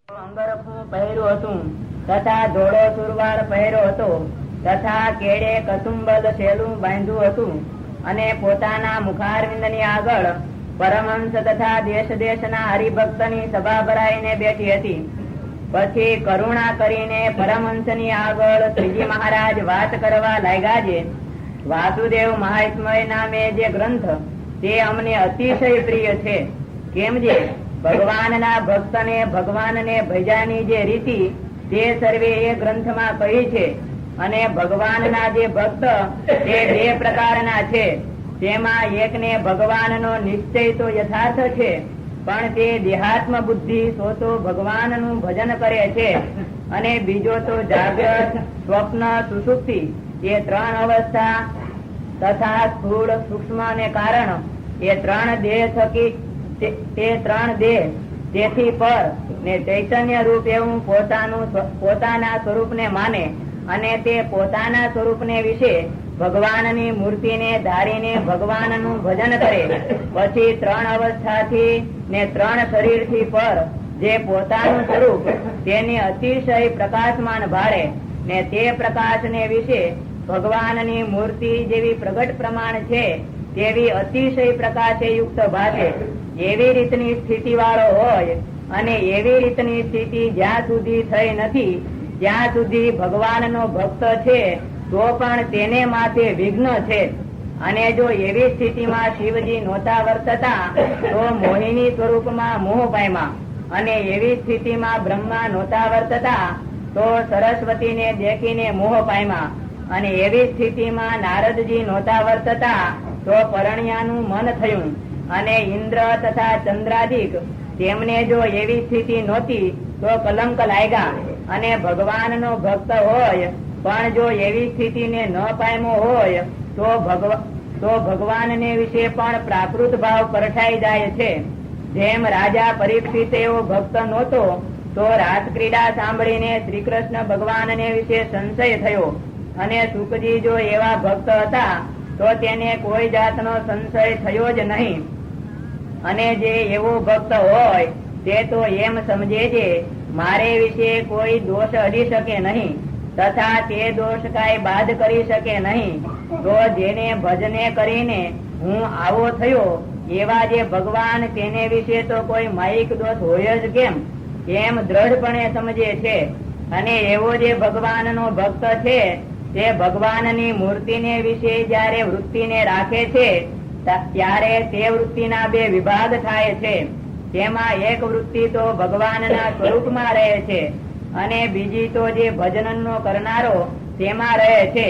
અંગરખું પહેર્યું હતું તથા ધોળો સુરવાળ પહેર્યો હતો તથા કેડે કસુંબલ શેલું બાંધ્યું હતું અને પોતાના મુખારવિંદની આગળ પરમહંસ તથા દેશ દેશના હરિભક્તની સભા ભરાઈને બેઠી હતી. પછી કરુણા કરીને પરમહંસની આગળ શ્રીજી મહારાજ વાત કરવા લાગ્યા છે. વાસુદેવ મહાત્મય નામે જે ગ્રંથ તે અમને અતિશય પ્રિય છે. કેમ જે ભગવાનના ભક્તને ભગવાનને ભજવાની જે રીતિ તે સર્વે એ ગ્રંથમાં કહી છે. અને ભગવાનના જે ભક્ત તે બે પ્રકારના છે. તેમાં એકને ભગવાનનો નિશ્ચય તો યથાર્થ છે, પણ તે દેહાત્મ બુદ્ધિ તો ભગવાનનું ભજન કરે છે. અને બીજો તો જાગ્રત, સ્વપ્ન, સુષુપ્તિ એ ત્રણ અવસ્થા તથા સ્થૂળ, સૂક્ષ્મ અને કારણ એ ત્રણ દેહ થકી તે ત્રણ દેહ તેથી પર ને ચૈતન્ય રૂપ એવું પોતાના સ્વરૂપને માને અને તે પોતાના સ્વરૂપને વિશે ભગવાનની મૂર્તિને ધારીને ભગવાનનું ભજન કરે. પછી ત્રણ અવસ્થાથી ને ત્રણ શરીરથી પર જે પોતાનું સ્વરૂપ તેની અતિશય પ્રકાશમાન ભાળે ને તે પ્રકાશને વિશે ભગવાનની મૂર્તિ જેવી પ્રગટ પ્રમાણ છે તેવી અતિશય પ્રકાશે યુક્ત ભાષે. એવી રીતની સ્થિતિ વાળો હોય અને એવી રીતની સ્થિતિ જ્યાં સુધી થઈ નથી ત્યાં સુધી ભગવાનનો ભક્ત છે તો પણ તેને માથે વિઘ્ન છે. અને જો એવી સ્થિતિમાં શિવજી નહોતા વર્તતા તો મોહિની સ્વરૂપમાં મોહ પામ્યા. અને એવી સ્થિતિમાં બ્રહ્મા નહોતા વર્તતા તો સરસ્વતીને દેખીને મોહ પામ્યા. અને એવી સ્થિતિમાં નારદજી નહોતા વર્તતા તો પરણ્યાનું મન થયું. અને ઇન્દ્ર તથા ચંદ્રાદિક તેમને જો એવી સ્થિતિ નહોતી તો કલંક લાગ્યા. અને ભગવાનનો ભક્ત હોય પણ જો એવી સ્થિતિને ન પામ્યો હોય તો ભગવાનને વિશે પણ પ્રાકૃત ભાવ પરઠાઈ જાય છે. જેમ રાજા પરીક્ષિત એવો ભક્ત નહોતો તો રાસ ક્રીડા સાંભળીને શ્રી કૃષ્ણ ભગવાનને વિશે સંશય થયો. અને સુખજી જો એવા ભક્ત હતા તો તેને કોઈ જાતનો સંશય થયો જ નહીં. અને જે એવો ભક્ત હોય તે તો એમ સમજે છે મારે વિશે કોઈ દોષ અડી શકે નહીં તથા તે દોષ કાંઈ બાદ કરી શકે નહીં. તો જેને ભજને કરીને હું આવો થયો એવા જે ભગવાન તેને વિશે તો કોઈ માયિક દોષ હોય જ કેમ એમ દ્રઢપણે સમજે છે. અને એવો જે ભગવાનનો ભક્ત છે તે ભગવાનની મૂર્તિને વિશે જયારે વૃત્તિને રાખે છે ત્યારે તે વૃત્તિના બે વિભાગ થાય છે. તેમાં એક વૃત્તિ તો ભગવાનના સ્વરૂપમાં રહે છે અને બીજી તો જે ભજનનો કરનારો તેમાં રહે છે.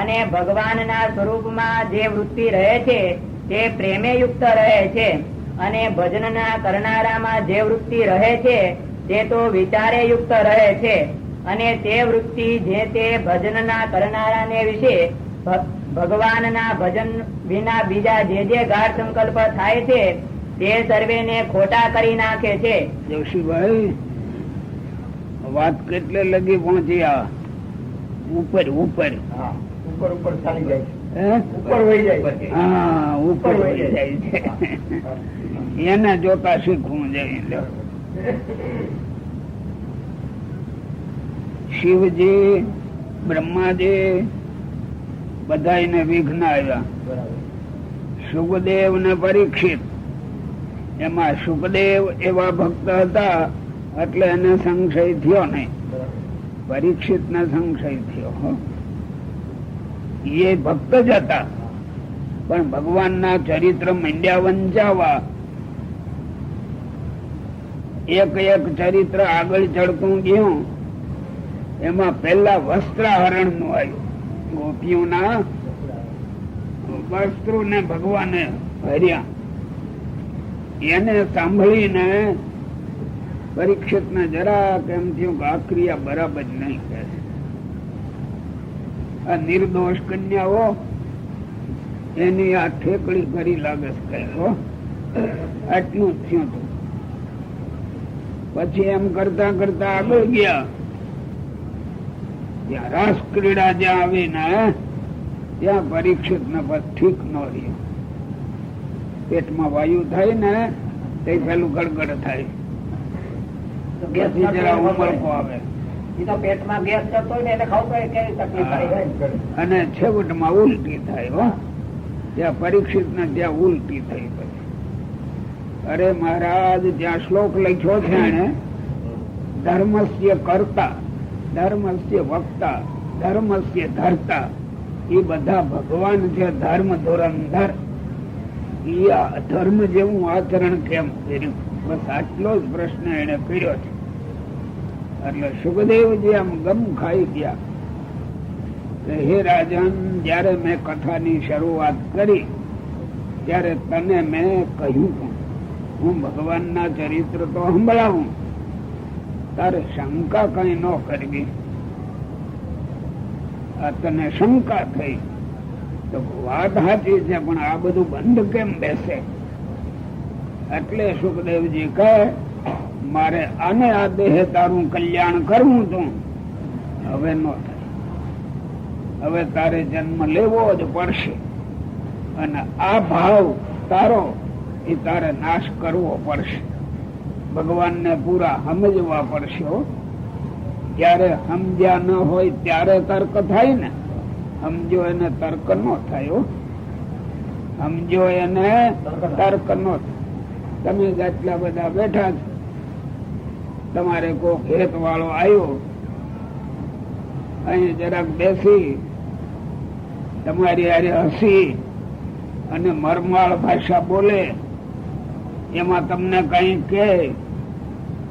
અને ભગવાનના સ્વરૂપમાં જે વૃત્તિ રહે છે તે પ્રેમે યુક્ત રહે છે. અને ભજનના કરનારામાં જે વૃત્તિ રહે છે તે તો વિચારે યુક્ત રહે છે. અને તે વૃત્તિ જે તે ભજનના કરનારાને વિશે ભગવાનના ભજન વિના બીજા જે ગાઢ સંકલ્પ થાય છે તે સર્વેને ખોટા કરી નાખે છે. જોશીભાઈ વાત કેટલે લગી પહોંચ્યા? ઉપર ઉપર ઉપર ચાલી જાય છે, ઉપર વહી જાય છે. હા, ઉપર વહી જાય છે. એને જોતા શીખવું જોઈએ. શિવજી, બ્રહ્માજી બધાને વિઘ્ન આવ્યા. સુખદેવ ને પરીક્ષિત, એમાં સુખદેવ એવા ભક્ત હતા એટલે એને સંશય થયો નહીં. પરીક્ષિત ને સંશય થયો. એ ભક્ત જ હતા પણ ભગવાન ના ચરિત્ર મંડ્યા વંચાવા. એક એક ચરિત્ર આગળ ચડતું ગયું. એમાં પેલા વસ્ત્રાહરણ નું આવ્યું. ગોપીઓના વસ્ત્રો ને ભગવાને હર્યા. એને સાંભળીને પરીક્ષિત ને જરા કેમ થયું કે આ ક્રિયા બરાબર નહીં કહે. આ નિર્દોષ કન્યાઓ એની આ ઠેકડી કરી લાગે છે. આટલું જ થયું હતું. પછી એમ કરતા કરતા આગળ ગયા. ત્યાં રાસ ક્રીડા જ્યાં આવીને ત્યાં પરીક્ષિત ને બસ ઠીક ન રહ્યું. પેટમાં વાયુ થાય ને તે પેલું ગડગડ થાય. પછી જરા ઉમળકો આવે એ તો પેટમાં ગેસ થતો હોય ને એટલે ખાવું પડે કેવી તકલીફ થાય. અને છેવટમાં ઉલટી થાય. હો ત્યાં પરીક્ષિત ને ત્યાં ઉલટી થઈ પછી. અરે મહારાજ ત્યાં શ્લોક લખ્યો છે એને, ધર્મસ્ય કર્તા, ધર્મસ્ય વક્તા, ધર્મસ્ય ધર્તા, એ બધા ભગવાન છે. ધર્મ ધુરંધર, એ ધર્મ જેવું આચરણ કેમ કર્યું? બસ આટલો જ પ્રશ્ન એને કર્યો છે. એટલે સુખદેવજી આમ ગમ ખાઈ ગયા કે હે રાજન, જયારે મેં કથાની શરૂઆત કરી ત્યારે તને મેં કહ્યું હું ભગવાનના ચરિત્ર તો સંભળાવું, તારે શંકા કઈ ન કરવી. આ તને શંકા થઈ તો વાત સાચી છે, પણ આ બધું બંધ કેમ બેસે? એટલે સુખદેવજી કહે મારે આને આ દેહે તારું કલ્યાણ કરવું તું, હવે ન થાય. હવે તારે જન્મ લેવો જ પડશે અને આ ભાવ તારો એ તારે નાશ કરવો પડશે. ભગવાનને પૂરા સમજવા પડશે. જયારે સમજ્યા ન હોય ત્યારે તર્ક થાય ને, સમજો એને તર્ક ન થાય. સમજો એને તર્ક ન થાય. તમે જેટલા બધા બેઠા છો, તમારે કોઈ ખેત વાળો આવ્યો અહીં જરાક બેસી તમારી હારે હસી અને મરમાળ ભાષા બોલે, એમાં તમને કઈ કે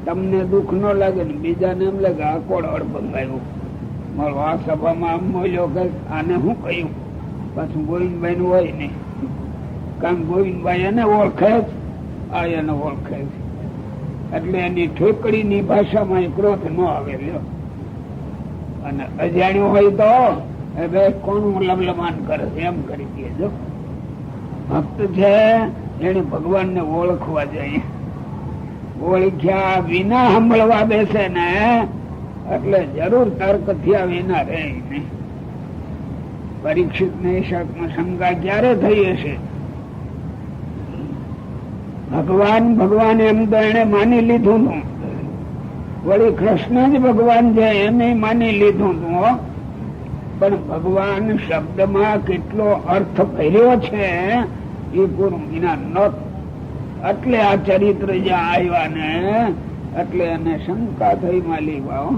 તમને દુઃખ ન લાગે ને બીજાને એમ લાગે આ કોણ અડબંગાયું, મારો આ સભામાં આમ બોલ્યો કે આને શું કહ્યું? પાછું ગોવિંદભાઈ નું હોય ને, કારણ ગોવિંદભાઈ એને ઓળખે જ, આ એને ઓળખે છે. એટલે એની ઠોકડી ની ભાષામાં ક્રોધ ન આવે. અને અજાણ્યું હોય તો હવે કોનું લમલમાન કરે છે એમ કરી દે. જો ભક્ત છે એને ભગવાન ને ઓળખવા જાય. ઓળખ્યા વિના સાંભળવા બેસે ને એટલે જરૂર તર્ક થયા વિના રહે નહીં. પરીક્ષિત ને શંકા ક્યારે થઈ હશે? ભગવાન ભગવાન એમ તો એને માની લીધું હતું. વળી કૃષ્ણ જ ભગવાન છે એને માની લીધું હતું. પણ ભગવાન શબ્દમાં કેટલો અર્થ ભર્યો છે એ પૂરું જ્ઞાન નહોતું. એટલે આ ચરિત્ર જ્યાં આવ્યા ને એટલે એને શંકા થઈ. માલી ભાવ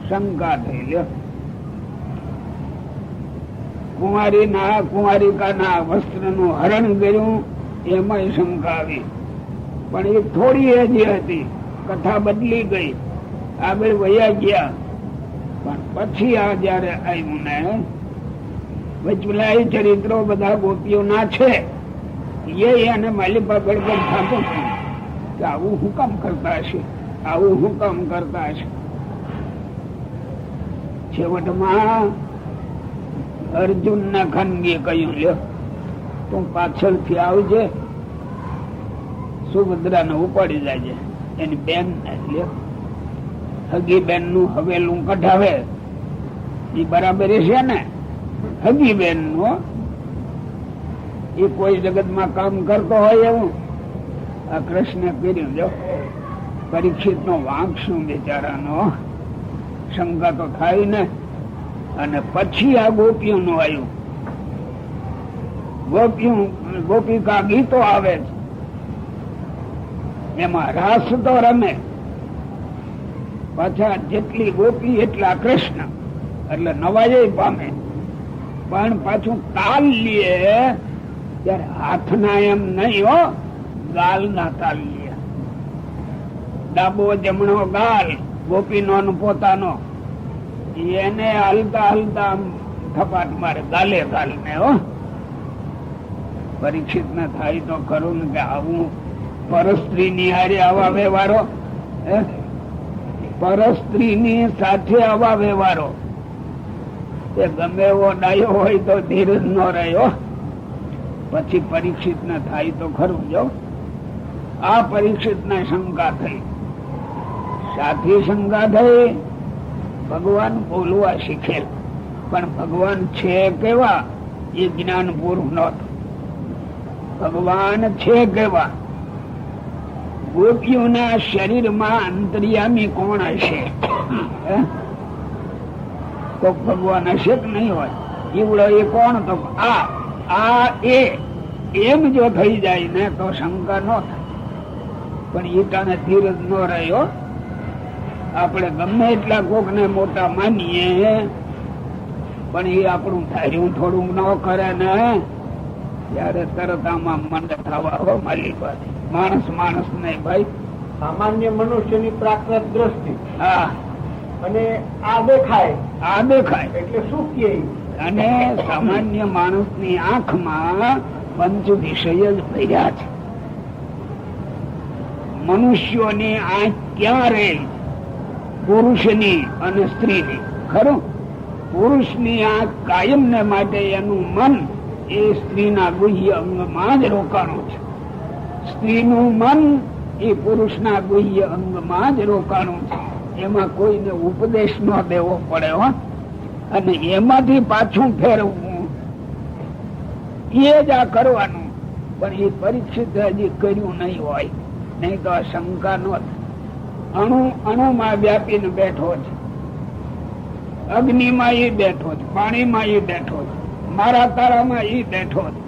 શંકા થઈ. લ્યો કુમારિકાના વસ્ત્ર નું હરણ કર્યું એમાં શંકા આવી, પણ એ થોડી હજી હતી. કથા બદલી ગઈ, આગળ વયા ગયા. પણ પછી આ જયારે આવ્યું ને વચલા એ ચરિત્રો બધા ગોપીઓ ના છે, એને માલિપા ગડબડ થતો કે આવું હું કામ કરતા હશે, આવું હું કામ કરતા હશે. છેવટમાં અર્જુન ના ખાનગીએ કહ્યું લ્યો તું પાછળથી આવજે, સુભદ્રા ને ઉપાડી જાય એની બેન ને. લ્યો હગી બેન નું હવેલું કઢાવે એ બરાબર છે ને? હગી બેન નું એ કોઈ જગત માં કામ કરતો હોય એવું આ કૃષ્ણ કર્યું. જો પરીક્ષિત નો વાંક શું બિચારાનો, શંકા તો થાય ને. અને પછી આ ગોપીઓ નું આવ્યું. ગોપિકા ગીતો આવે છે, એમાં રાસ તો રમે. પાછા જેટલી ગોપી એટલા કૃષ્ણ, એટલે નવાઈ પામે. પણ પાછું તાલ લે ત્યારે હાથના એમ નહીં હો, ગાલ ના તાલ લે. ડાબો જમણો ગાલ ગોપીનો પોતાનો, એને હલતા હલતા થપાટ મારે ગાલે ગાલ ને. હો પરીક્ષિત ને થાય તો ખરું ને કે આવું પરસ્ત્રી ની હારે આવા વ્યવહારો, પરસ્ત્રી ની સાથે આવા વ્યવહારો, તે ગમે એવો ડાયો હોય તો ધીરજ ન રહ્યો. પછી પરીક્ષિત ને થાય તો ખરું. જો આ પરીક્ષિત ને શંકા થઈ. સાથી શંકા થઈ, ભગવાન બોલવા શીખેલ પણ ભગવાન છે કેવા એ જ્ઞાન પૂરું નહોતું. ભગવાન છે કેવા ગોપીઓના શરીરમાં અંતર્યામી કોણ હશે? તો ભગવાન હશે કે નહીં હોય? ઈવડો એ કોણ? તો આ એમ જો થઈ જાય ને તો શંકા ન થાય. પણ ઈટાને ધીરજ ન રહ્યો. આપણે ગમે એટલા કોક ને મોટા માનીએ પણ એ આપણું ધાર્યું થોડું ન કરે ને ત્યારે તરત આમાં મંદ થવા હો માલી પાસે. માણસ નહીં ભાઈ, સામાન્ય મનુષ્યની પ્રાકૃત દ્રષ્ટિ. હા, અને આ દેખાય એટલે શું કે? અને સામાન્ય માણસની આંખમાં પંચ વિષય જ ભર્યા છે. મનુષ્યોની આંખ ક્યાં રહે? પુરુષની અને સ્ત્રીની. ખરું? પુરુષની આંખ કાયમ ને માટે એનું મન એ સ્ત્રીના ગુહ્ય અંગમાં જ રોકાણું છે. સ્ત્રીનું મન એ પુરુષના ગુહ્ય અંગમાં જ રોકાણું છે. એમાં કોઈને ઉપદેશ ન દેવો પડે હો. અને એમાંથી પાછું ફેરવવું એ જ આ કરવાનું. પણ એ પરીક્ષિત હજી કર્યું નહીં હોય, નહીં તો આ શંકા ન થાય. અણુમાં વ્યાપીને બેઠો છે, અગ્નિમાં એ બેઠો છે, પાણીમાં એ બેઠો છે, મારા તારામાં એ બેઠો છે,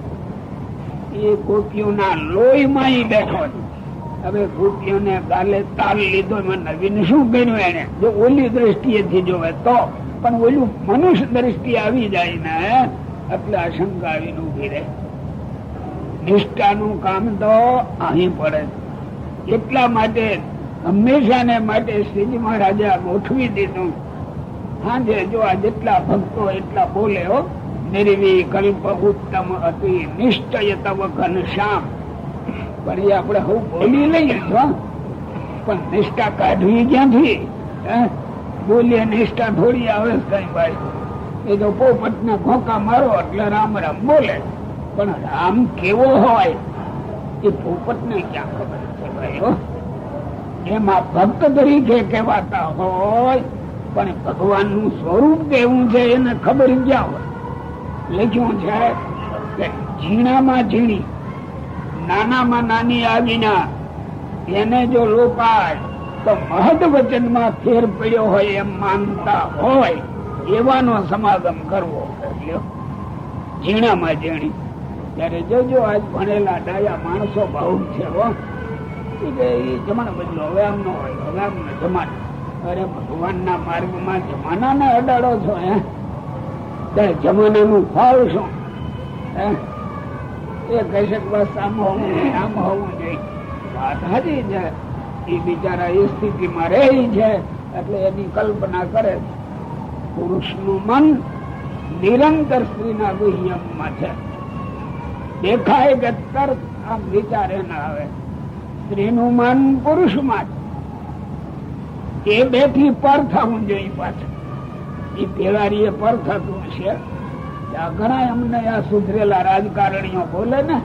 એ ગોપીઓના લોહીમાં એ બેઠો છે. હવે ગોપીઓને ગાલે તાલ લીધો, એમાં નવીન શું કર્યું એને? જો ઓલી દ્રષ્ટિએથી જોવે તો, પણ ઓલું મનુષ્ય દ્રષ્ટિ આવી જાય ને એટલે આશંકા આવીને ઉભી રહે. નિષ્ઠાનું કામ તો અહીં પડે. એટલા માટે હંમેશા ને માટે શ્રીજી મહારાજે ગોઠવી દીધું. હાજે જો આ જેટલા ભક્તો એટલા બોલે હો, નિર્વિકલ્પ ઉત્તમ અતિ નિશ્ચય તવ ઘનશ્યામ. પણ એ આપણે હું બોલી લઈએ છો, પણ નિષ્ઠા કાઢવી ક્યાંથી? બોલીએ નિષ્ઠા થોડી આવે કઈ ભાઈ. એ તો પોપટ ને ખોકા મારો એટલે રામ રામ બોલે, પણ રામ કેવો હોય એ પોપટ ને ક્યાં ખબર છે ભાઈ? એમાં ભક્ત તરીકે કહેવાતા હોય, પણ ભગવાન નું સ્વરૂપ કેવું છે એને ખબર ક્યાં હોય? લખ્યું છે કે ઝીણામાં ઝીણી, નાનામાં નાની આવીના એને જો લોપાય તો મહદ વચનમાં ફેર પડ્યો હોય એમ માનતા હોય એવાનો સમાગમ કરવો. ઝીણામાં ઝીણી. ત્યારે જોજો આજ ભણેલા ડાયા માણસો બહુ છે હો. જમાનો બદલો, હવે આમ નો હોય, હવે આમ જમાનો. અરે ભગવાન ના માર્ગ માં જમાના ને અડાડો છો હે? જમાના નું ફળ શું? એ કહી શકે બસ આમ હોવું જોઈએ, આમ હોવું જોઈએ. વાત સાચી છે. એ બિચારા એ સ્થિતિમાં રહે છે એટલે એની કલ્પના કરે છે. પુરુષ નું મન નિરંતર સ્ત્રીના ગુહ્યમાં છે. દેખાય કે તરત આમ વિચારે ના આવે. સ્ત્રીનું મન પુરુષમાં છે. એ બે થી પર થવું જોઈએ પાછું. એ પેલારી એ પર થતું છે. ઘણા અમને આ સુધરેલા રાજકારણીઓ બોલે ને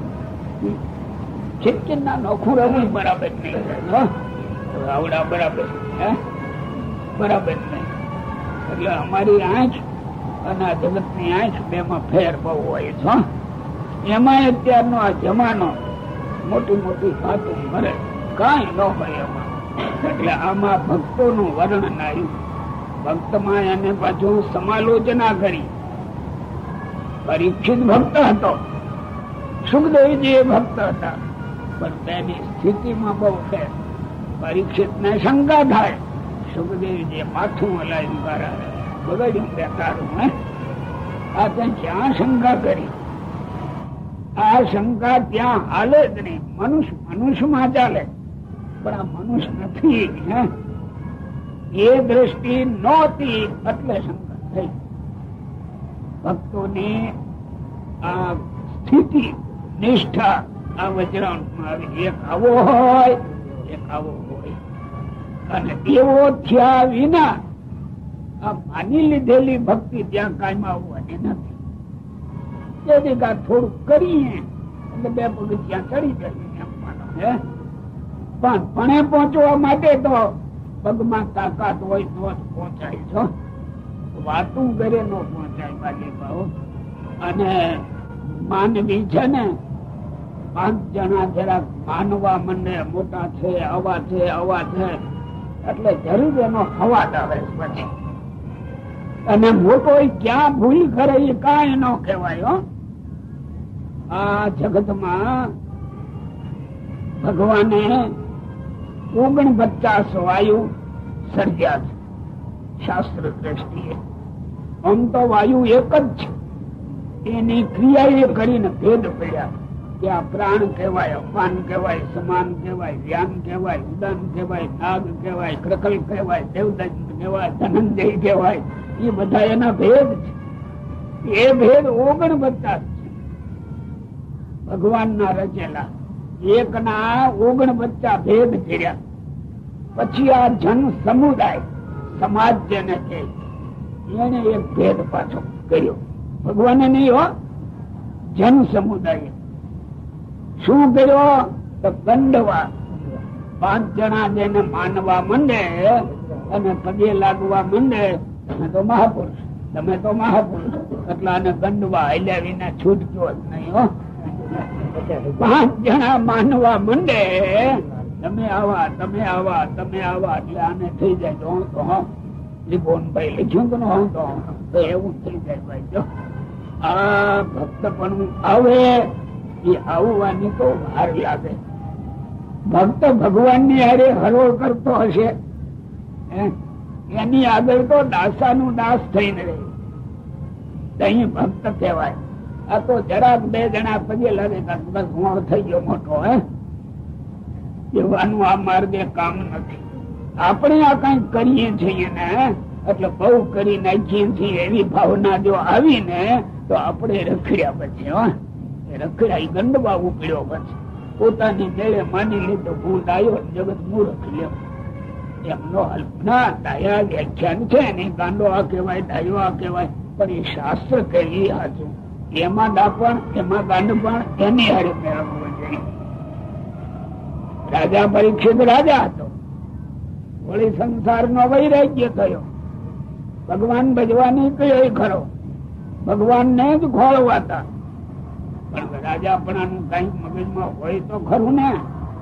ના નોખું રહેવું બરાબર નહીં, આવડા બરાબર બરાબર નહીં. એટલે અમારી આંખ અને આ જગત ની આંખ બે માં ફેર બહુ હોય છે. એમાં અત્યારનો આ જમાનો મોટી મોટી વાતું કરે, કઈ ન હોય એમાં. એટલે આમાં ભક્તો નું વર્ણન આવ્યું. ભક્તમાં એને પાછું સમાલોચના કરી. પરીક્ષિત ભક્ત હતો, સુખદેવજી ભક્ત હતા, પણ તેની સ્થિતિમાં બહુ ફેર. પરીક્ષિત ને શંકા થાય, સુખદેવજી માથું હલાવી બગાડ્યું બેકારું. આ ત્યાં ક્યાં શંકા કરી? આ શંકા ત્યાં હાલે જ નહીં. મનુષ્યમાં ચાલે, પણ આ મનુષ્ય નથી. એ દ્રષ્ટિ નહોતી એટલે શંકા થઈ. ભક્તોની આ સ્થિતિ નિષ્ઠા આ વજરાણમાં આવી. એક આવો હોય, એક આવો હોય. અને એવો થયા વિના આ માની લીધેલી ભક્તિ ત્યાં કાયમ આવવાની નથી. તેથી થોડું કરીએ એટલે બે પગથિયાં ચડી જાય એમ માનો. પણ ભણે પહોંચવા માટે તો પગમાં તાકાત હોય તો જ પહોંચાય છો. વાતું કરે ન પહોંચાય બાલી ભાવ. અને માનવી છે ને પાંચ જણા જરાક માનવા માંડે મોટા છે આવા છે આવા છે એટલે જરૂર એનો હવાદ આવે પછી. અને મોટો ક્યાં ભૂલ કરે એ કાંઈ ન કહેવાય. આ જગતમાં ભગવાને 49 વાયુ સર્જ્યા છે શાસ્ત્ર દ્રષ્ટિએ. આમ તો વાયુ એક જ છે, એની ક્રિયા એ કરીને ભેદ પડ્યા કે આ પ્રાણ કહેવાય, અપાન કહેવાય, સમાન કહેવાય, વ્યાન કહેવાય, ઉદાન કહેવાય, નાગ કહેવાય, ક્રકલ કહેવાય, દેવદત્ત કહેવાય, ધનંજય કહેવાય. એ બધા એના ભેદ છે. એ ભેદ 49 છે ભગવાન ના રચેલા. એક ના 49 ભેદ કર્યા. પછી આ જન સમુદાય સમાજ જેને કહે એને એક ભેદ પાછો કર્યો. ભગવાને નહીં હો, જન સમુદાય શું કર્યો તો ગંડવા. 5 જણા જેને માનવા માંડે અને પગે લાગવા માંડે તમે તો મહાપુરુષ, તમે તો મહાપુરુષ, એટલે આને ગંડવા હલ્યા વિના છૂટક્યો જ નહીં હો. 5 જણા માનવા માંડે તમે આવા, તમે આવા, તમે આવા, એટલે આને થઈ જાય તો હું તો ત્રિભુવનભાઈ લખ્યું તો હું તો એવું થઈ જાય ભાઈ. જો આ ભક્ત પણ આવે એ આવવાની તો વાર લાગે. ભક્ત ભગવાન ની હારે હરોળ કરતો હશે એની આગળ તો દાસાનું દાસ થઈને રહે. અહીં ભક્ત કહેવાય. આ તો જરાક 2 જણા પગે લાગે બસ હું થઈ ગયો મોટો. એવાનું આ માર્ગે કામ નથી. આપણે આ કઈ કરીએ છીએ ને એટલે બહુ કરી નાખીએ છીએ એવી ભાવના જો આવીને તો આપણે રખડ્યા પછી. રખડ્યા ગંડવા ઉપડ્યો પછી પોતાની મેળે માની લીધો હું ડાયો જગત મૂર્ખ લ્યો એમ નો હાલ. ના, ડાયા વ્યાખ્યાન છે ને ગાંડો આ કહેવાય, ડાયો આ કહેવાય, પણ એ શાસ્ત્ર કહેવી સાચું. એમાં ડાપણ, એમાં ગાંડપણ એની હારે મેળવવું જોઈએ. રાજા પરીક્ષિત રાજા હતો, વળી સંસાર નો વૈરાગ્ય થયો. ભગવાન ભજવાની કયો ખરો, ભગવાન ને જ ખોળવાતા. પણ રાજાપણાનું કઈક મગજમાં હોય તો ખરું ને,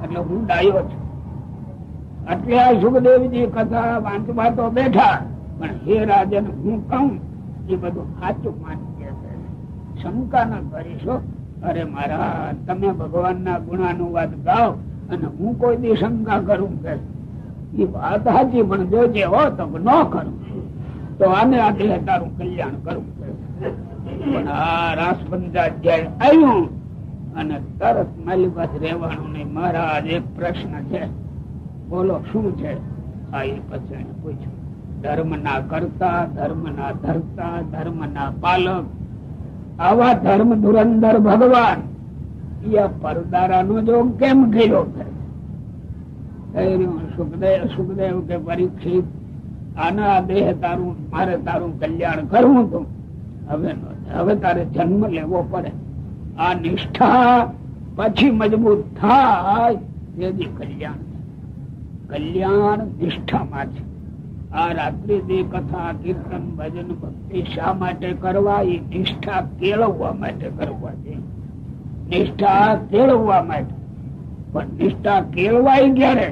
એટલે હું ડાયો છું. એટલે આ સુખદેવજી કથા વાંચવા તો બેઠા, પણ હે રાજન હું કહું એ બધું સાચું માની છે, શંકા ન કરીશો. અરે મારા તમે ભગવાન ના ગુણાનુવાદ ગાઓ અને હું કોઈ દી શંકા કરું કે એ વાત સાચી, પણ જોજે હો તો ન કરું તો આને આટલે તારું કલ્યાણ કરું. પણ આ રાસ 50 અધ્યાય આવ્યું અને તરત મારી પાસે રહેવાનું નહીં. મહારાજ એક પ્રશ્ન છે, બોલો શું છે? આ એ પછી પૂછ્યું. ધર્મ ના કરતા, ધર્મ ના ધરતા, ધર્મ ના પાલક, આવા ધર્મ ધુરંધર ભગવાન એ પરદારા નો જો કેમ કર્યો? સુખદેવ કે પરીક્ષિત આના દેહ તારું, મારે તારું કલ્યાણ કરવું હતું, હવે તારે જન્મ લેવો પડે. આ નિષ્ઠા પછી મજબૂત થાય તેથી કલ્યાણ. કલ્યાણ નિષ્ઠામાં છે. આ રાત્રિ દી કથા, કીર્તન, ભજન, ભક્તિ શા માટે કરવા? એ નિષ્ઠા કેળવવા માટે કરવા છે. નિષ્ઠા કેળવવા માટે. પણ નિષ્ઠા કેળવાય ક્યારે?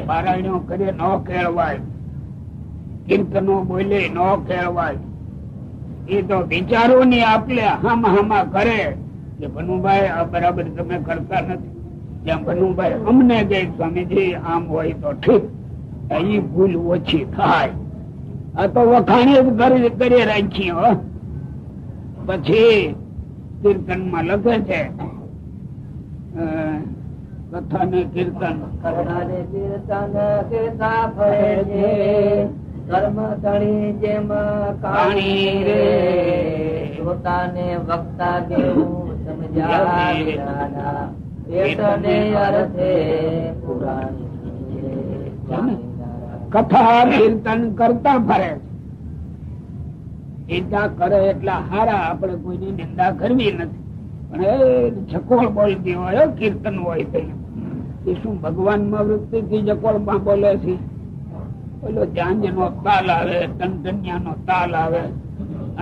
પારાયણો કરે ન કેળવાય, કીર્તનો બોલે ન કેળવાય. એ તો વિચારો ની આપલે હામા કરે કે ભનુભાઈ આ બરાબર તમે કરતા નથી. જ્યાં ભનુભાઈ અમને કહે સ્વામીજી આમ હોય તો ઠીક, એ ભૂલ ઓછી થાય. આ તો વખાણી જ કરી રાખીએ. પછી કીર્તન માં લખે છે, કથા ને કીર્તન કર્મ તણી જેમ કાણી રે, પોતાને વક્તા દેવું સમજ્યા અર્થે કથા કીર્તન કરતા ફરે. ઈચ્છા કરે એટલા હારા, આપણે કોઈની નિંદા કરવી નથી. પણ એ જકોળ બોલતી હોય, કીર્તન હોય તો એ શું ભગવાન માં વૃત્તિ થી જકોળ માં બોલે છે? પેલો જાંજ નો તાલ આવે, ટંટનિયા નો તાલ આવે,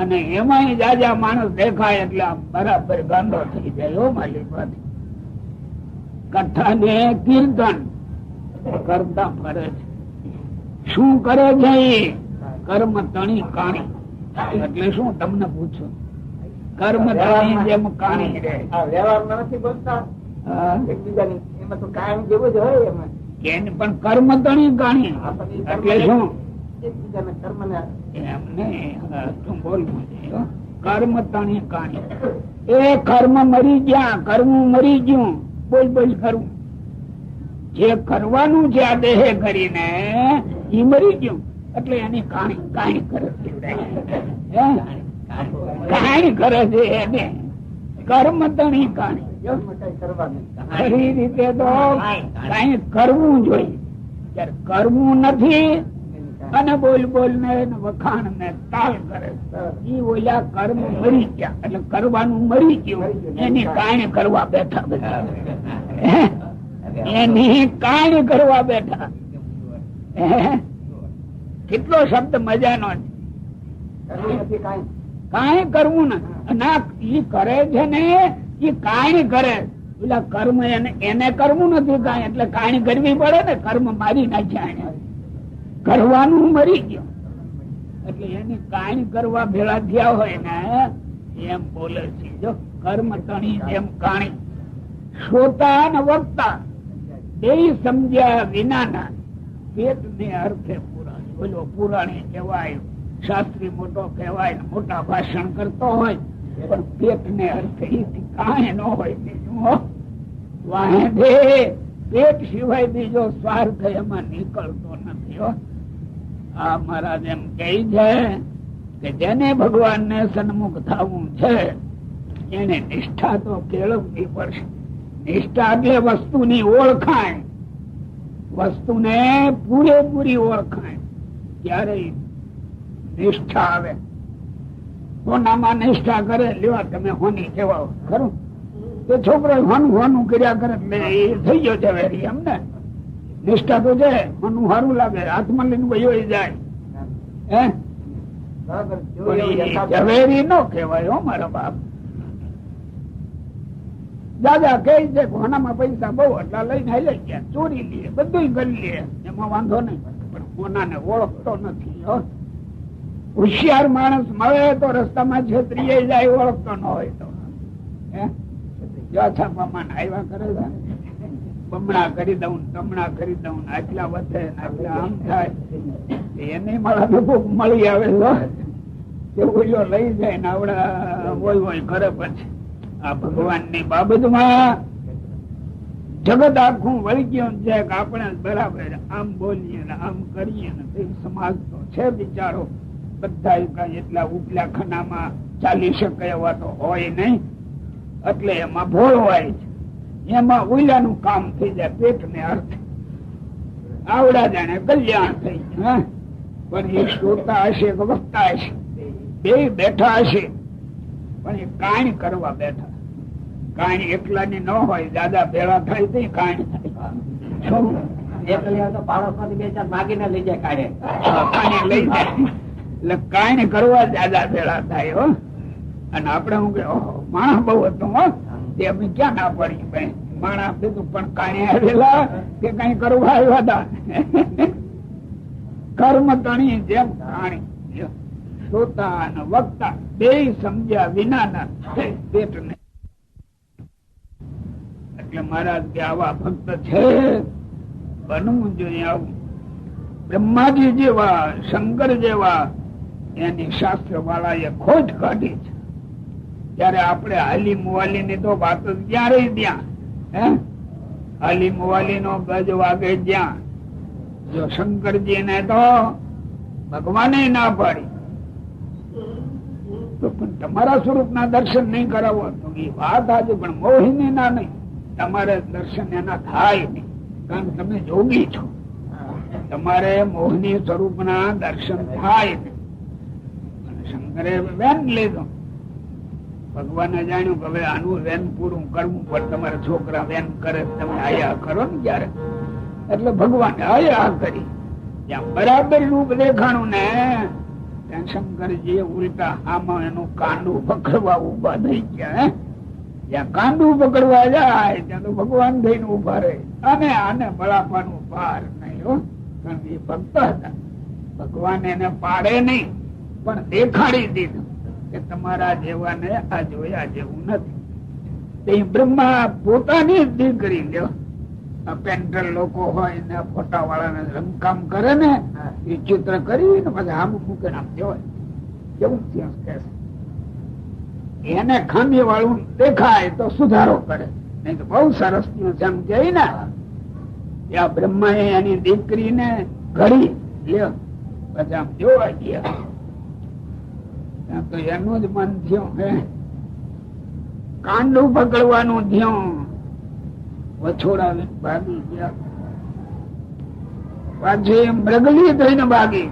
અને એમાં જાજા માણસ દેખાય એટલે આમ બરાબર ગાંડો થઈ જાય. હો માલિક વાત. કથા ને કીર્તન કરતા ફરે છે. શું કરે છે એ? કર્મ તણી કાણી. એટલે શું તમને પૂછું? કર્મ તણી જેમ કાણી રહે. વ્યવહારમાં નથી બોલતા એકબીજાની, એમાં તો કાયમ જેવું જ હોય. એમાં પણ કર્મ તણી કાણી એટલે શું? એકબીજાના કર્મને એમને શું બોલવું છે? કર્મ તણી કાણી. એ કર્મ મરી ગયા, કર્મ મરી ગયું. બોલ બોલ કરવું. જે કરવાનું છે આ દેહ કરીને એ મરી ગયું એટલે એની કાણી કરે છે. કાણી કરે છે એને કર્મ તણી કાણી. કઈ કરવાનું ખરી રીતે તો કઈ કરવું જોઈએ. ત્યારે કરવું નથી અને બોલ બોલ ને વખાણ ને તાલ કરે. ઈ ઓલા કર્મ મરી ગયા એટલે કરવાનું મરી ગયું. એની કાણી કરવા બેઠા બધા. એની કાણી કરવા બેઠા. કેટલો શબ્દ મજાનો છે. કરવું નથી કાંઈ. કાંઈ કરવું ના ઈ કરે છે ને ઈ કાણી કરે. પેલા કર્મ એને કરવું નથી કાંઈ એટલે કાણી કરવી પડે ને. કર્મ મારી નાખ્યા એને, કરવાનું મરી ગયું એટલે એની કાણી કરવા ભેળા થયા હોય ને એમ બોલે છે. જો કર્મ તણી જેમ કાણી. શ્રોતા અને વક્તા બે સમજ્યા વિનાના પેટ ને અર્થે પુરાણ. બોલો પુરાણી કહેવાય, શાસ્ત્રી મોટો કહેવાય, મોટા ભાષણ કરતો હોય પણ પેટ ને અર્થે કાંઈ ન હોય. બીજું વાહે પેટ સિવાય બીજો સ્વાર્થ એમાં નીકળતો નથી. આ મહારાજ એમ કહે છે કે જેને ભગવાન ને સન્મુખ થવું છે એને નિષ્ઠા તો કેળવવી પડશે. નિષ્ઠા એટલે વસ્તુની ઓળખાણ, વસ્તુને પૂરેપૂરી ઓળખાણ. ત્યારે નિષ્ઠા આવે. હોનામાં નિષ્ઠા કરે. લેવા તમે હોની કહેવાઓ ખરું. તે છોકરો હોનું કર્યા કરે એટલે એ થઈ ગયો છે વેરી. એમ ને નિષ્ઠા તો છે. હોનું સારું લાગે, હાથમાં લઈને વયો જાય. ઝવેરી નો કહેવાય. હો મારા બાપ દાદા કહે છે હોનામાં પૈસા બહુ એટલા લઈને લઈ ગયા, ચોરી લે, બધું કરી લે, એમાં વાંધો નહીં. પણ હોનાને ઓળખતો નથી. હોશિયાર માણસ મળે તો રસ્તામાં છેતરીએ જાય, ઓળખતો ન હોય તો છાપામાં આવ્યા કરે છે. બમણા કરી દઉં, તમણા કરી દઉં, આટલા વધે આટલા આમ થાય. એને મારા મળી આવે તો ઓલો લઈ જાય ને આવડા હોય હોય કરે. પછી આ ભગવાન ની બાબતમાં જગત આખું વળી ગયું છે કે આપણે બરાબર આમ બોલીએ ને આમ કરીએ ને સમાજ તો છે બિચારો બધા એટલા ઉપલા ખાનામાં ચાલી શકે એવા તો હોય નહીં. એટલે એમાં ભોળવાય છે. એમાં ઉલાનું કામ થઈ જાય. પેટ ને અર્થ આવડા જાણે કલ્યાણ થઈ જાય. પણ એ શ્રોતા હશે કે વક્તા હશે, બે બેઠા હશે પણ એ કાણી કરવા બેઠા. કાણી એકલાની ન હોય, દાદા ભેળા થાય તો કાણી થાય. માગીને લઈ જાય કાઢે, કાણી લઈ જાય એટલે કાણી કરવા દાદા ભેળા થાય. હો અને આપડે હું કે માણસ બહુ હતું. હો તે અમે ક્યાં ના પડી ભાઈ. માણસ બીજું પણ કાણી આવેલા કે કઈ કરવા આવ્યા હતા. કર્મ તણી જેમ કાણી. શ્રોતા અને વક્તા બે સમજ્યા વિનાના પેટ ને. એટલે મહારાજ કે આવા ભક્ત છે બનવું જોઈએ. આવું બ્રહ્માજી જેવા, શંકર જેવા એની શાસ્ત્ર વાળા એ ખોજ કાઢી છે. ત્યારે આપણે હાલી મુવાલી ની તો વાત જ ક્યારે ત્યાં. હાલી મુવાલી નો ગજ વાગે જ્યાં. જો શંકરજી ને તો ભગવાને ના પાડી તો પણ તમારા સ્વરૂપ ના દર્શન નહીં કરાવો તો એ વાત આજે. પણ મોહિની ના નહીં, તમારે દર્શન એના થાય નહીં કારણ કે તમે જોગી છો. તમારે મોહિની સ્વરૂપ ના દર્શન થાય નહીં. શંકરે વેન લીધો. ભગવાને જાણ્યું કે હવે આનું વેન પૂરું કરવું પણ તમારા છોકરા વેન કરે તમે આયા કરો ને જયારે. એટલે ભગવાને આયા કરી. જ્યાં બરાબર રૂપ દેખાણું ને ત્યાં શંકરજી ઉલટા આમાં એનું કાંડું પકડવા ઉભા થઈ ગયા. જ્યાં કાંડું પકડવા જાય ત્યાં તો ભગવાન થઈને ઉભા રહે. અને આને બળાપાનું પાર નહીં હો, કારણ કે એ ભક્ત હતા. ભગવાન એને પાડે નહીં પણ દેખાડી દીધું કે તમારા જેવાને આ જોયા જેવું નથી. તે બ્રહ્મા પોતાની જ દીકરી લ્યો, આ પેન્ટર લોકો હોય ને ફોટા વાળાને રંગકામ કરે ને એ ચિત્ર કરીને પછી આમ મૂકે આમ જોવાય કેવું ત્યાં કે એને ખામી વાળું દેખાય તો સુધારો કરે, નહીં તો બહુ સરસ થયું સમજાય ને. ત્યાં બ્રહ્મા એની દીકરીને ઘડી લ્યો પછી આમ જોવા ગયા. ત્યાં તો એનું જ મન થયું હે કાંડું પકડવાનું થયું. વછોડા ભાગી ગયા, પાછી મૃગલી થઈને ભાગી,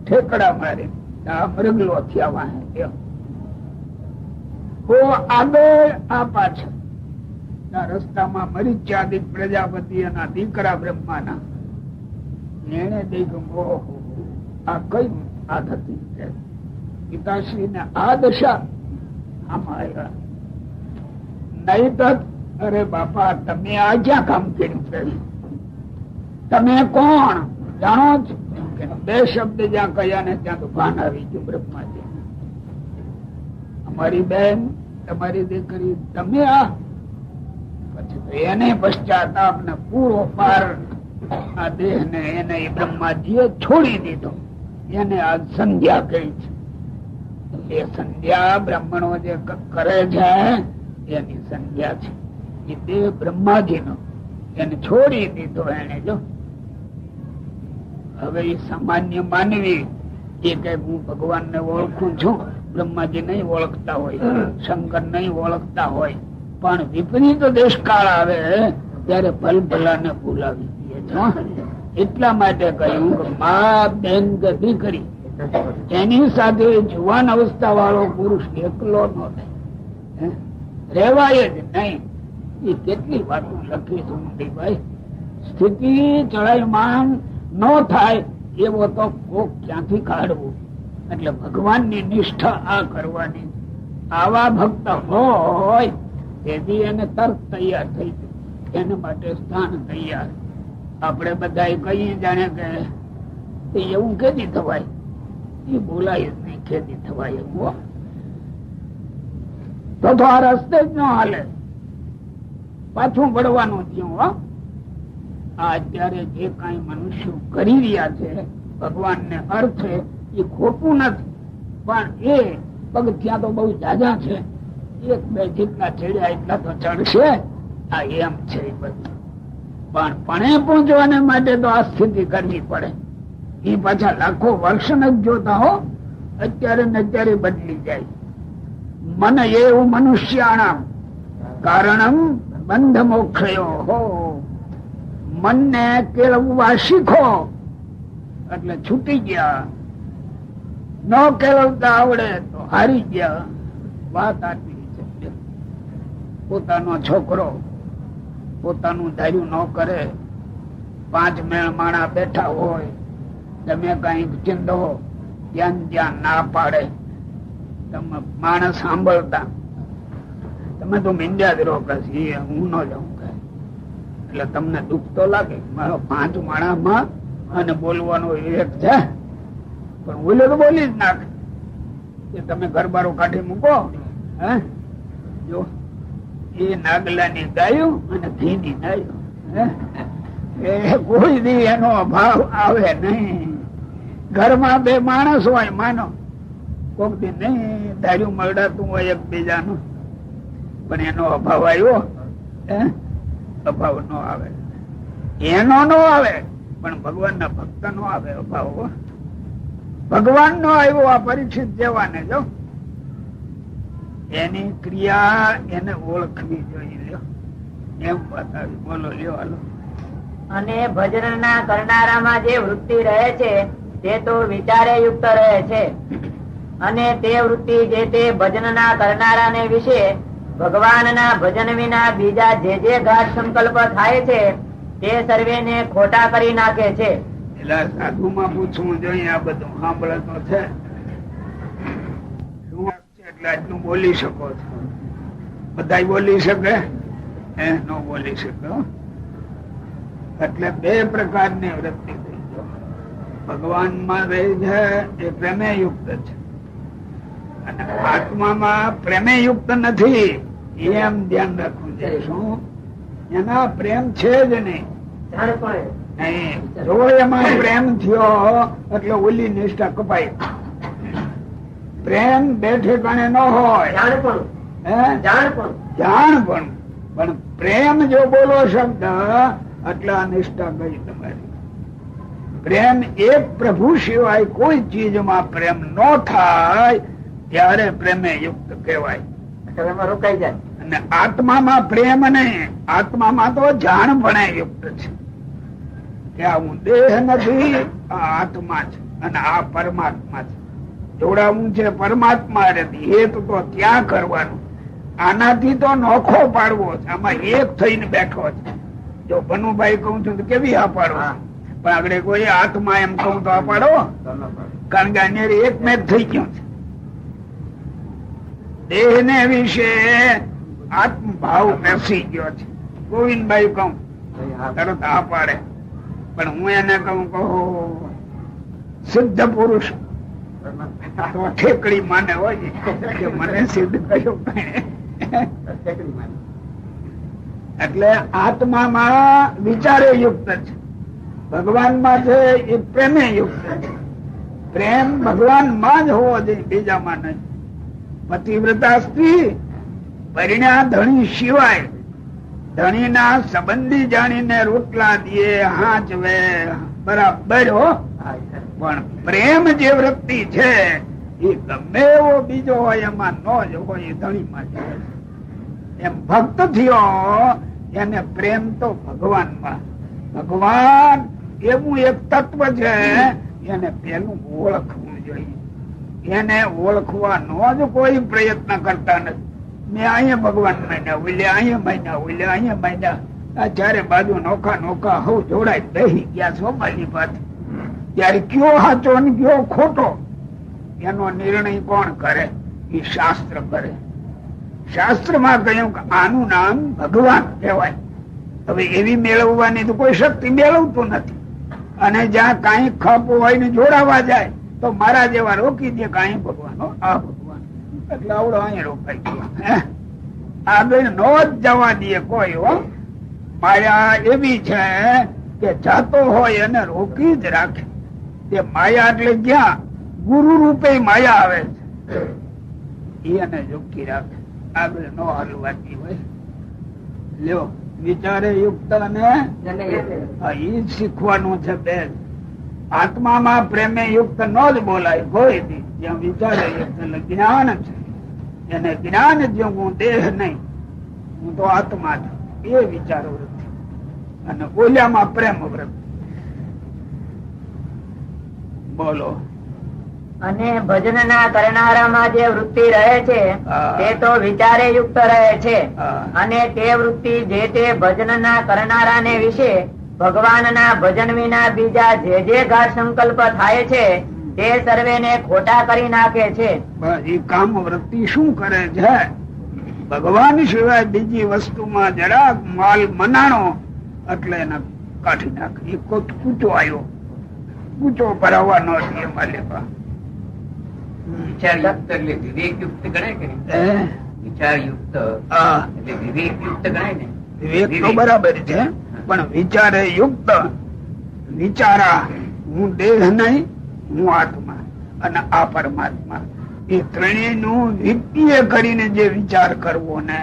ઠેકડા મારે આ મૃગલો થયા વાહે. આગળ આ પાછળ રસ્તામાં મરીચાદિક પ્રજાપતિ એના દીકરા બ્રહ્માના એને દેખ્યું આ કઈ આ થતી પિતાશ્રી ને આ દશા આમાં આવ્યા. નહીં તો અરે બાપા તમે આ ક્યાં કામ કર્યું? તમે કોણ જાણો છો? બે શબ્દ જ્યાં કયા ને ત્યાં તો ભાન આવી ગયું બ્રહ્માજી. અમારી બેન તમારી દીકરી તમે આ. પછી એને પશ્ચાતાપ ને પૂરો પાર આ દેહ ને એને બ્રહ્માજીએ છોડી દીધો. એને આ સંધ્યા કહી છે. એ સંધ્યા બ્રાહ્મણો જે કરે છે એની સંધ્યા છે. એ દેહ બ્રહ્માજી નો એને છોડી દીધો એને. જો હવે એ સામાન્ય માનવી એ કઈ હું ભગવાન ને ઓળખું છું, બ્રહ્માજી નહીં ઓળખતા હોય, શંકર નહીં ઓળખતા હોય, પણ વિપરીત દેશકાળ આવે ત્યારે ભલભલા ને ભૂલાવી દે. એટલા માટે કહ્યું કે મા બેન કે દીકરી એની સાથે જુવાન અવસ્થા વાળો પુરુષ એકલો નો રેવાય જ નહીં. એ કેટલી વાતો લખી છે ભાઈ. સ્થિતિ ચડાયમાન ન થાય એવો તો કોક ક્યાંથી કાઢવું. એટલે ભગવાન ની નિષ્ઠા આ કરવાની. આવા ભક્ત હોય તેથી એને તર્ક તૈયાર થઈ ગયું, એના માટે સ્થાન તૈયાર. આપણે બધા કહીએ જાણે કે એવું કેદી થવાય, એ બોલાય જ નહીં. ખેતી થવાય એવું તો આ રસ્તે જ ન હાલે, પાછું વળવાનું થયું. આ અત્યારે જે કઈ મનુષ્યો કરી રહ્યા છે ભગવાન ને અર્થે એ ખોટું નથી, પણ એ પગથિયા તો બહુ જાજા છે. એક બે જેટલા ચડ્યા એટલા તો ચડશે. આ એમ છે બધું. પણ પણે પહોંચવાને માટે તો આ સ્થિતિ કરવી પડે. એ પાછા લાખો વર્ષ ન જોતા હો, અત્યારે ને અત્યારે બદલી જાય. મન એવું મનુષ્યાણામ કારણમ બંધ મોક્ષયો હો. મનને કેળવવા શીખો એટલે છૂટી ગયા, ન કેળવતા આવડે તો હારી ગયા. વાત આટલી છે. પોતાનો છોકરો પોતાનું ધાર્યું ન કરે, 5 મેળ માણા બેઠા હોય, તમે કઈક ચિંતો ત્યાં ત્યાં ના પાડે, તમે માણસ સાંભળતા તમે તો મીંડ્યા જ રહો કે હું ન જાઉં. એટલે તમને દુઃખ તો લાગે. મારો 5 માણામાં અને બોલવાનો વિવેક છે, પણ બોલે તો બોલી જ નાખે. એ તમે ઘરબારો કાઢી મૂકો. હે જો એ નાગલાની ગાયું અને ઘીની ગાયું, એ કોઈ દી એનો અભાવ આવે નહીં. ઘરમાં 2 માણસ હોય માનો, કોક દી નહીં ધાર્યું મળડાતું હોય એકબીજાનું, પણ એનો અભાવ આવ્યો. અભાવ નો આવે, એનો નો આવે, પણ ભગવાન ના ભક્ત નો આવે અભાવ. ભગવાન નો આવ્યો આ પરીક્ષિત જેવાને જો એની ક્રિયા એને ઓળખવી જોઈએ. એમ બતાવી. બોલો લ્યો હાલો. અને ભજન ના કરનારામાં જે વૃત્તિ રહે છે તે તો વિચારે યુક્ત રહે છે. અને તે વૃત્તિ જે તે ભજન ના કરનારાને વિશે ભગવાન ના ભજન વિના બીજા જે ગાઢ સંકલ્પ થાય છે તે સર્વે ને ખોટા કરી નાખે છે. એટલે સાધુ માં પૂછવું જોઈએ. આ બધું સાંભળે તો છે શું છે એટલે આટલું બોલી શકો છો. બધા બોલી શકે ન બોલી શકે. એટલે બે પ્રકારની વૃત્તિ થઈ ગયો. ભગવાન માં રહી છે એ પ્રેમે યુક્ત છે, અને આત્મામાં પ્રેમે યુક્ત નથી. એમ ધ્યાન રાખવું છે. શું એના પ્રેમ છે જ નહીં. જો એમાં પ્રેમ થયો એટલે ઓલી નિષ્ઠા કપાય. પ્રેમ બે ઠેકાણે ન હોય. જાણ પણ પ્રેમ જો બોલો શબ્દ એટલે આ નિષ્ઠા ગઈ તમારી. પ્રેમ એક પ્રભુ સિવાય કોઈ ચીજમાં પ્રેમ ન થાય ત્યારે પ્રેમે યુક્ત કહેવાય. રોકાઈ જાય. અને આત્મામાં પ્રેમ નહીં, આત્મામાં તો જાણપણે યુક્ત છે કે આ હું દેહ નથી, આ આત્મા છે અને આ પરમાત્મા છે. જોડાવું છે પરમાત્મા હેતુ તો ત્યાં કરવાનું. આનાથી તો નોખો પાડવો છે. આમાં એક થઈને બેઠો છે. જો ભનુભાઈ કહું છું તો કેવી આ પાડો, પણ આગળ કોઈ આત્મા એમ કહું તો આ પાડો, કારણ કે અહીંયા એક મેચ થઈ ગયો છે. દેહ ને વિશે આત્મભાવ બેસી ગયો છે. ગોવિંદભાઈ કહું તરત આ પાડે, પણ હું એને કહું કહો સિદ્ધ પુરુષ તો ઠેકડી માને હોય કે મને સિદ્ધ કર્યો. એટલે આત્મામાં વિચારે યુક્ત છે, ભગવાન માં છે એ પ્રેમે યુક્ત છે. પ્રેમ ભગવાન માં જ હોવો જોઈએ, બીજામાં નહીં. પતિવ્રતા સ્ત્રી પરિણ્યા ધણી સિવાય ધણી ના સંબંધી જાણીને રોટલા દે હાચવે બરાબર હો. પણ પ્રેમ જે વૃત્તિ છે એ ગમે એવો બીજો હોય એમાં ન જ હોય, એ ધણીમાં જ હોય. એમ ભક્ત થયો એને પ્રેમ તો ભગવાનમાં. ભગવાન એવું એક તત્વ છે એને પેલું ઓળખવું જોઈએ. એને ઓળખવાનો જ કોઈ પ્રયત્ન કરતા નથી. મેં અહીંયા ભગવાન માન્યા, ઓલ્યા અહીંયા માન્યા, ઓલ્યા અહીંયા માન્યા. આ ચારે બાજુ નોખા નોખા હવ જોડાય બેસી ગયા સોમાલી પાછી. ત્યારે કયો સાચો ને કયો ખોટો એનો નિર્ણય કોણ કરે? એ શાસ્ત્ર કરે. શાસ્ત્રમાં કહ્યું કે આનું નામ ભગવાન કહેવાય. હવે એવી મેળવવાની તો કોઈ શક્તિ મેળવતું નથી. અને જ્યાં કઈ ખપ હોય ને જોડાવા જાય તો મારા જેવા રોકી દે કઈ ભગવાન આ ભગવાન. એટલે આવડો અહીંયા રોકાઈ ગયો. આગળ નો જ જવા દે કોઈ. હો માયા એવી છે કે જાતો હોય એને રોકી જ રાખે. તે માયા એટલે ક્યાં ગુરુ રૂપે માયા આવે છે, એને રોકી રાખે. આગળ નો હલવાતી હોય. લ્યો વિચારે યુક્ત અને એ શીખવાનું છે. બેન આત્મામાં પ્રેમે યુક્ત ન જ બોલાય કોઈ દી. જ્યાં વિચારે યુક્ત એટલે જ્ઞાન છે. એને જ્ઞાન જો હું દેહ નહીં, હું તો આત્મા છું, એ વિચારો વૃત્તિ. અને ઓલિયામાં પ્રેમ વૃત્તિ. બોલો. અને ભજન ના કરનારામાં જે વૃત્તિ રહે છે તે તો વિચારે યુક્ત રહે છે. અને તે વૃત્તિ જે તે ભજન ના કરનારાને વિશે ભગવાન ના ભજન વિના બીજા જે ઘાટ સંકલ્પ થાય છે તે સર્વેને ખોટા કરી નાખે છે. એ કામ વૃત્તિ શું કરે છે? ભગવાન સિવાય બીજી વસ્તુમાં જરાક માલ મનાણો એટલે એને કાઢી નાખે. એ કૂચો આવ્યો, કૂચો ભરાવાનો માલિકા. વિચારયુક્ત એટલે વિવેકયુક્ત ગણાય કે વિચારયુક્ત એટલે વિવેકયુક્ત ગણાય ને. વિવેક તો બરાબર છે, પણ વિચારે યુક્ત. વિચારા હું દેહ નહીં, હું આત્મા અને આ પરમાત્મા. એ ત્રણેય નું વિત્તીય કરીને જે વિચાર કરવો ને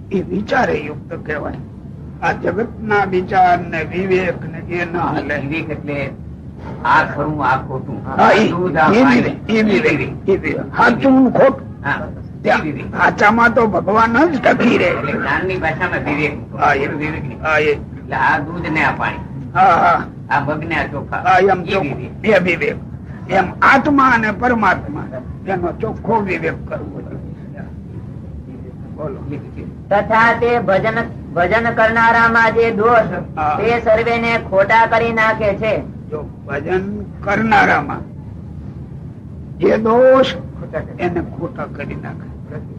એ વિચારે યુક્ત કહેવાય. આ જગત ના વિચાર ને વિવેક ને એ ના હાલે. વિવેક એટલે આ ખરું આ ખોટું, સાચું ખોટું. સાચામાં તો ભગવાન જ ટકી રહે. જ્ઞાન ની ભાષામાં વિવેક. એટલે આ દૂધ ને આ પાણી, આ મગ ને આ ચોખા, બે વિવેક. એમ આત્મા અને પરમાત્મા એનો ચોખ્ખો વિવેક કરવો જોઈએ. બોલો. તથા તે ભજન કરનારામાં જે દોષ તે સર્વેને ખોટા કરી નાખે છે. જો ભજન કરનારામાં જે દોષ એને ખોટા કરી નાખે.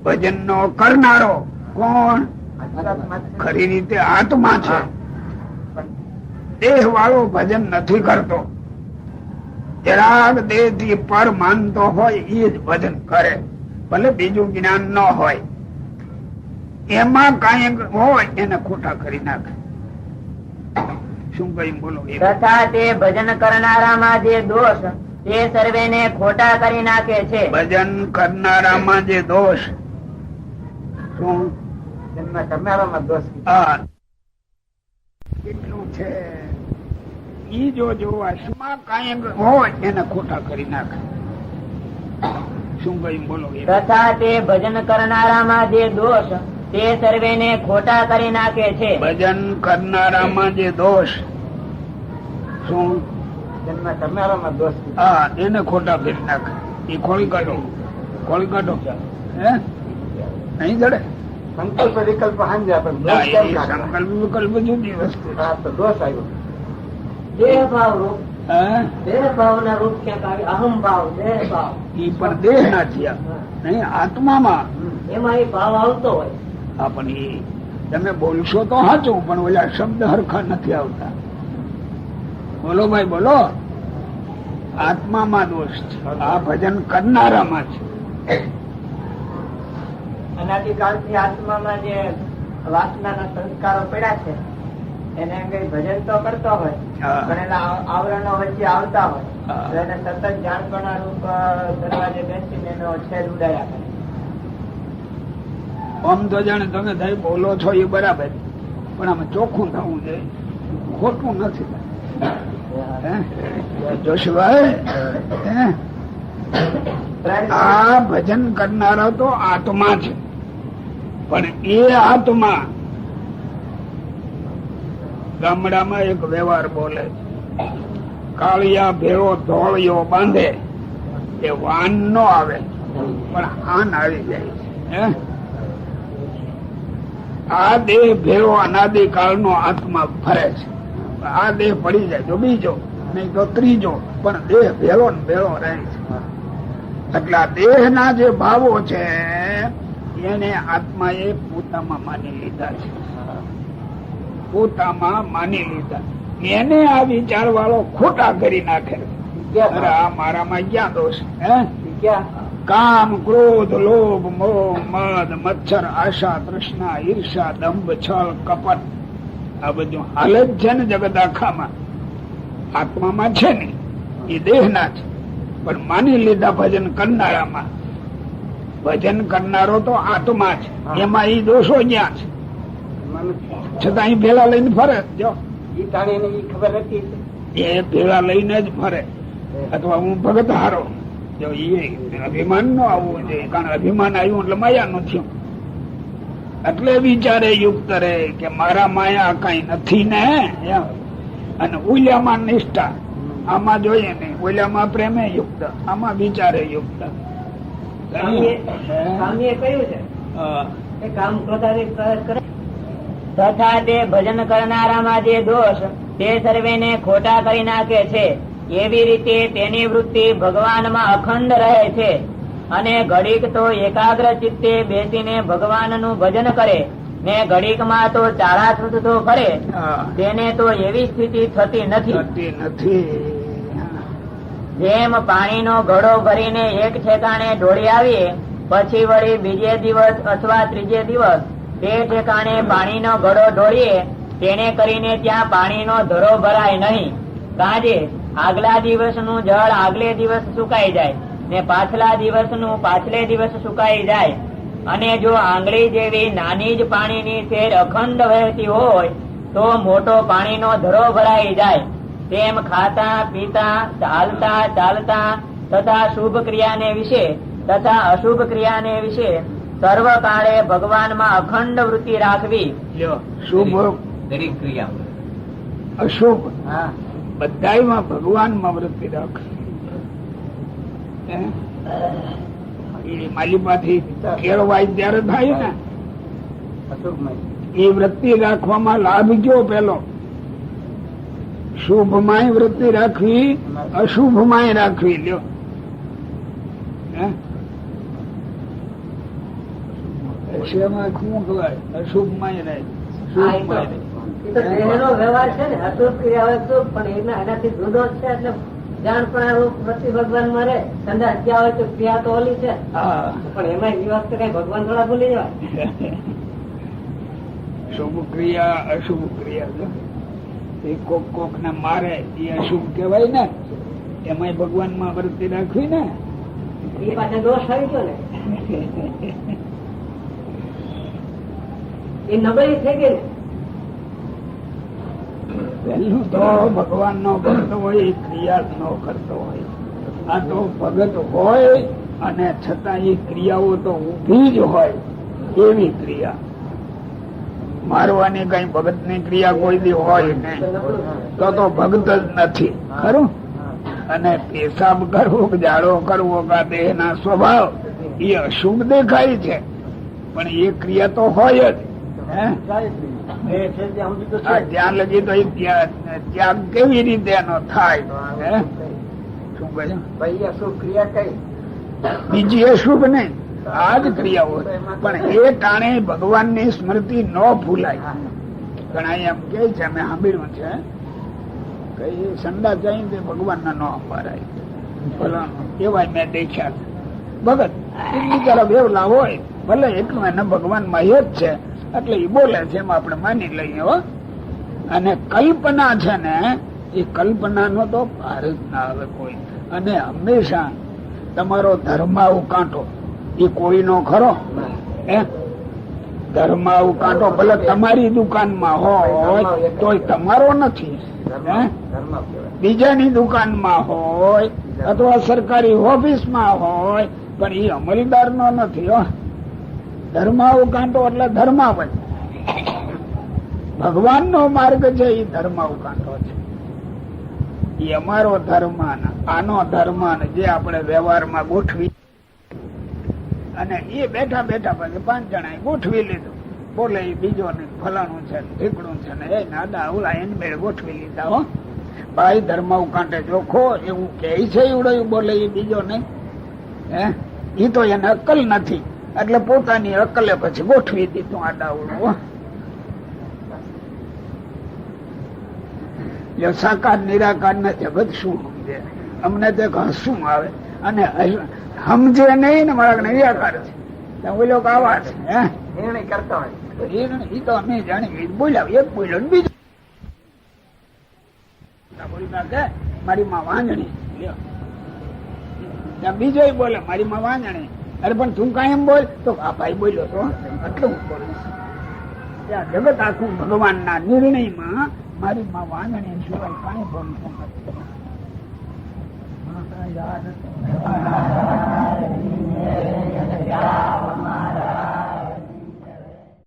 ભજન નો કરનારો કોણ? ખરી રીતે આત્મા છે. દેહ વાળો ભજન નથી કરતો. જરાક દેહ થી પર માનતો હોય એ જ ભજન કરે, ભલે બીજું જ્ઞાન ન હોય. એમાં કઈ હોય એને ખોટા કરી નાખે. શું કઈ બોલો? તથા તે ભજન કરનારામાં જે દોષ તે સર્વેને ખોટા કરી નાખે છે. ભજન કરનારામાં જે દોષ, શું કરનારામાં દોષ કેટલું છે ઈ જો જોવામાં કઈ હોય એને ખોટા કરી નાખે. શું કઈ બોલો? તથા તે ભજન કરનારામાં જે દોષ તે સર્વેને ખોટા કરી નાખે છે. ભજન કરનારામાં જે દોષ, શું કરનારામાં દોષ એને ખોટા કરી નાખે. એ ખોળી કાઢો, ખોળી કાઢો. હે નહીં જડે? સંકલ્પ વિકલ્પ હાંજ્યા પણ સંકલ્પ વિકલ્પ જુદી વસ્તુ. દોષ આવ્યો. દેહ ભાવ રૂપ, હે દેહ ભાવ ના રૂપ ક્યાંક આવી, અહમ ભાવ, દેહ ભાવ, ઈ પણ દેહ ના થયા નહીં, આત્મામાં. એમાં એ ભાવ આવતો હોય. હા પણ એ તમે બોલશો તો સાચું, પણ ઓલા શબ્દ હરખા નથી આવતા. બોલો ભાઈ બોલો. આત્મામાં દોષ છે, આ ભજન કરનારામાં છે. અનાદિકાળથી આત્મામાં જે વાસનાના સંસ્કારો પડ્યા છે એને કઈ ભજન તો કરતો હોય, પણ એના આવરણો વચ્ચે આવતા હોય તો એને સતત જાણપણા રૂપ દરવાજે બેસીને એનો છેદ ઉડાયા કરે. આમ તો જાણે તમે ભાઈ બોલો છો એ બરાબર, પણ આમાં ચોખ્ખું થવું જોઈએ, ખોટું નથી. જોશભાઈ, આ ભજન કરનારો તો આત્મા છે, પણ એ આત્મા ગામડામાં એક વ્યવહાર બોલે, કાળિયા ભેળો ધોળિયો બાંધે, એ વાન નો આવે પણ આન આવી જાય છે. આ દેહ ભેળો અનાદિકાળ નો આત્મા ફરે છે. આ દેહ પડી જાય તો બીજો, નહીં તો ત્રીજો, પણ દેહ ભેળો ને ભેળો રહે છે. એટલે આ દેહ ના જે ભાવો છે એને આત્મા એ પોતામાં માની લીધા છે, પોતામાં માની લીધા. એને આ વિચાર વાળો ખોટા કરી નાખે. અરે આ મારામાં ક્યાં દોષ? હે કામ, ક્રોધ, લોભ, મોહ, મદ, મચ્છર, આશા, તૃષ્ણા, ઈર્ષા, દંભ, છળ, કપટ, આ બધું હાલ જ છે ને જગત આખામાં. આત્મામાં છે ને, એ દેહ ના છે, પણ માની લીધા ભજન કરનારામાં. ભજન કરનારો તો આત્મા છે, એમાં એ દોષો ક્યાં છે? છતાં અહીં ભેળા લઈને ફરે. જો ખબર નથી, એ ભેળા લઈને જ ફરે. અથવા હું ભગત હારો, જો એ અભિમાન નો આવવું જોઈએ, કારણ અભિમાન આવ્યું એટલે માયા નું થયું. એટલે વિચારે યુક્ત રહે કે મારા માયા કઈ નથી ને. અને ઉલ્યામાં નિષ્ઠા, આમાં જોઈએ નહીં. ઓલામાં પ્રેમે યુક્ત, આમાં વિચારે યુક્ત. તથા તે ભજન કરનારામાં જે દોષ તે સર્વેને ખોટા કરી નાખે છે. એવી રીતે તેની વૃત્તિ ભગવાનમાં અખંડ રહે છે, અને ઘડીક તો એકાગ્ર ચિત્તે બેસીને ભગવાનનું ભજન કરે ને ઘડીકમાં તો ચારાછૂટ તો કરે. તેને તો એવી સ્થિતિ થતી નથી. જેમ પાણીનો ઘડો ભરીને એક ઠેકાણે ઢોળી આવીએ, પછી વળી બીજે દિવસ અથવા ત્રીજે દિવસ તે ઠેકાણે પાણીનો ઘડો ઢોળીએ, તેને કરીને ત્યાં પાણીનો ધરો ભરાય નહીં. કાજે આગલા દિવસનું જળ આગલે દિવસ સુકાઈ જાય ને પાછલા દિવસનું પાછલે દિવસ સુકાઈ જાય. અને જો આંગળી જેવી નાની જ પાણીની સેર અખંડ વહેતી હોય તો મોટો પાણીનો ધરો ભરાઈ જાય. તેમ ખાતા પીતા ચાલતા ચાલતા તથા શુભ ક્રિયાને વિશે તથા અશુભ ક્રિયાને વિશે સર્વ કાળે ભગવાનમાં અખંડ વૃત્તિ રાખવી. શુભ દરેક ક્રિયા, અશુભ બધામાં ભગવાનમાં વૃત્તિ રાખવી. માલિપાથી કેળવાય ત્યારે થાય ને, એ વૃત્તિ રાખવામાં લાભ ગયો પેલો. શુભ માં વૃત્તિ રાખવી, અશુભ માં રાખવી. લ્યો શેમાં શું કહેવાય? અશુભ માં વ્યવહાર છે ને, અશુભ ક્રિયા હોય તો પણ એનાથી જુદો જ છે. એટલે જાણ પણ વૃત્તિ ભગવાન માં રહે. સંદાસ ક્યાં હોય તો ક્રિયા તો ઓલી છે, પણ એમાં એ વખતે કઈ ભગવાન થોડા ભૂલી જવાય. શુભ ક્રિયા અશુભ ક્રિયા એ કોક કોક ને મારે એ અશુભ કેવાય ને. એમાં ભગવાન માં વૃત્તિ રાખવી ને એ પાસે દોષ આવી ગયો ને, એ નબળી થઈ ગઈ. પહેલું તો ભગવાન નો ભક્ત હોય, ક્રિયા નો કરતો હોય. આ તો ભગત હોય અને છતાં એ ક્રિયાઓ તો ઉભી જ હોય. એવી ક્રિયા મારવાની કઈ ભગત ની ક્રિયા કોઈ દી હોય નહીં, તો ભગત જ નથી. ખરું? અને પેશાબ કરવો, જાડો કરવો, કા દેહ ના સ્વભાવ એ અશુભ દેખાય છે, પણ એ ક્રિયા તો હોય જ. ત્યાં લગી તો ત્યાગ કેવી રીતે એનો થાય? શું કહ્યું? અશુભ ક્રિયા કઈ બીજી અશુભ નહીં, આ જ ક્રિયાઓ. પણ એ ટાણે ભગવાન ની સ્મૃતિ ન ભૂલાય. ઘણા એમ કે છે, અમે સાંભળ્યું છે કે સંડા જાય ભગવાન ના ન અંબારાય. એવા મેં દેખ્યા ભગત બિચારા વેવલા હોય, ભલે એટલું એને ભગવાન માં જ છે એટલે એ બોલે છે, એમ આપણે માની લઈએ. હો અને કલ્પના છે ને, એ કલ્પના નો તો પાર જ ના આવે કોઈ. અને હંમેશા તમારો ધર્માવ કાંટો એ કોઈ નો ખરો. ધર્માવ કાંટો ભલે તમારી દુકાનમાં હોય તો તમારો નથી, બીજાની દુકાનમાં હોય અથવા સરકારી ઓફિસમાં હોય, પણ એ અમલદાર નો નથી. હો ધર્માવ કાંટો એટલે ધર્માવ જ. ભગવાન નો માર્ગ છે એ ધર્માવ કાંટો છે. એ અમારો ધર્મ, આનો ધર્મ જે આપણે વ્યવહારમાં ગોઠવી, અને એ બેઠા બેઠા પછી 5 જણા ગોઠવી લીધું. બોલે એ બીજો ને ફલાણું છે, ઠીકડું છે ને, એ નાદા ઓલા એને બે ગોઠવી લીધા. હો ભાઈ ધર્માવ કાંટે ચોખ્ખો એવું કે છે, એવડો બોલે એ બીજો નહીં. એ તો એને અક્કલ નથી એટલે પોતાની અક્કલે પછી ગોઠવી દીધું આડાવડું. સાકાર નિરાકાર ને જગત શું સમજે? અમને તે હસવું આવે અને સમજે નહીં ને મારા નિરાકાર છે. ઓલો આવા છે નિર્ણય કરતા હોય એ તો અમે જાણી બોલ્યા. એક બોલ્યો ને બીજો બોલી નાખે મારી માં વાંજણી. ત્યાં બીજો બોલે મારી માં વાંજણી. અરે પણ તું કાયમ બોલ તો આ ભાઈ બોલ્યો તો એટલું બોલીશ. ત્યાં જગત આખું ભગવાન ના નિર્ણયમાં મારી માં વાંજણી સિવાય કાંઈ બોલતું નથી.